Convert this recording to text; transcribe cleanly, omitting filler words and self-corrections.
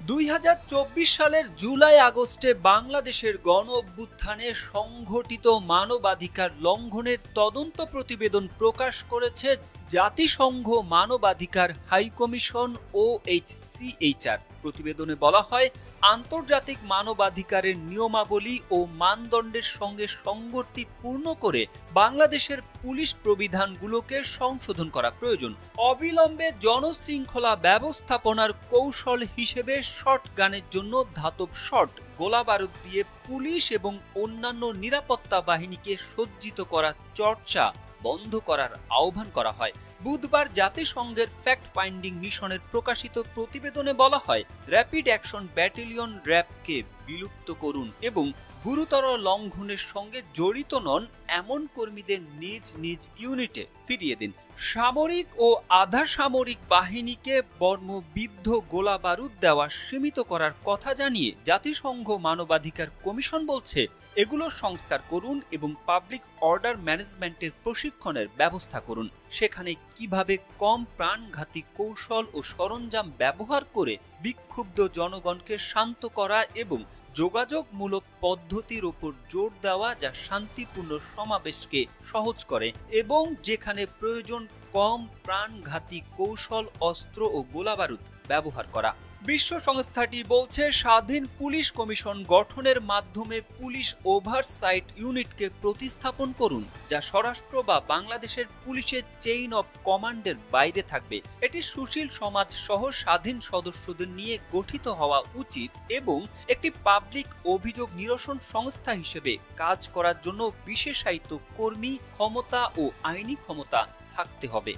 2024 সালের জুলাই আগস্টে বাংলাদেশের গণ অভ্যুত্থানে সংঘটিত মানবাধিকার লঙ্ঘনের তদন্ত প্রতিবেদন প্রকাশ করেছে জাতিসংঘ মানবাধিকার হাইকমিশন OHCHR। প্রতিবেদনে বলা হয়, আন্তর্জাতিক মানবাধিকারের নিয়মাবলী ও মানদণ্ডের সঙ্গে সঙ্গতিপূর্ণ করে বাংলাদেশের পুলিশ প্রবিধানগুলোকে সংশোধন করা প্রয়োজন। অবিলম্বে জনশৃঙ্খলা ব্যবস্থাপনার কৌশল হিসেবে শটগানের জন্য ধাতব শট, গোলাবারুদ দিয়ে পুলিশ এবং অন্যান্য নিরাপত্তা বাহিনীকে সজ্জিত করার চর্চা বন্ধ করার আহ্বান করা হয়। বুধবার জাতিসংঘের ফ্যাক্ট ফাইন্ডিং মিশনের প্রকাশিত প্রতিবেদনে বলা হয়, র্যাপিড অ্যাকশন ব্যাটালিয়ন র্যাবকে বিলুপ্ত করুন এবং গুরুতর লঙ্ঘনের সঙ্গে জড়িত নন এমন কর্মীদের নিজ নিজ ইউনিটে ফিরিয়ে দিন। সামরিক ও আধা সামরিক বাহিনীকে বর্মবিদ্ধ গোলাবারুদ দেওয়া সীমিত করার কথা জানিয়ে জাতিসংঘ মানবাধিকার কমিশন বলছে, এগুলো সংস্কার করুন এবং পাবলিক অর্ডার ম্যানেজমেন্টের প্রশিক্ষণের ব্যবস্থা করুন। সেখানে কিভাবে কম প্রাণঘাতী কৌশল ও সরঞ্জাম ব্যবহার করে বিক্ষুব্ধ জনগণকে শান্ত করা এবং যোগাযোগমূলক পদ্ধতির উপর জোর দেওয়া যা শান্তিপূর্ণ সমাবেশকে সহজ করে এবং যেখানে প্রয়োজন কম প্রাণঘাতী কৌশল, অস্ত্র ও গোলাবারুদ ব্যবহার করা। বিশ্ব সংস্থাটি বলছে, স্বাধীন পুলিশ কমিশন গঠনের মাধ্যমে পুলিশ ওভারসাইট ইউনিটকে প্রতিস্থাপন করুন, যা স্বরাষ্ট্র বা বাংলাদেশের পুলিশের চেইন অফ কমান্ডের বাইরে থাকবে। এটি সুশীল সমাজ সহ স্বাধীন সদস্যদের নিয়ে গঠিত হওয়া উচিত এবং একটি পাবলিক অভিযোগ নিরসন সংস্থা হিসেবে কাজ করার জন্য বিশেষায়িত কর্মী ক্ষমতা ও আইনি ক্ষমতা থাকতে হবে।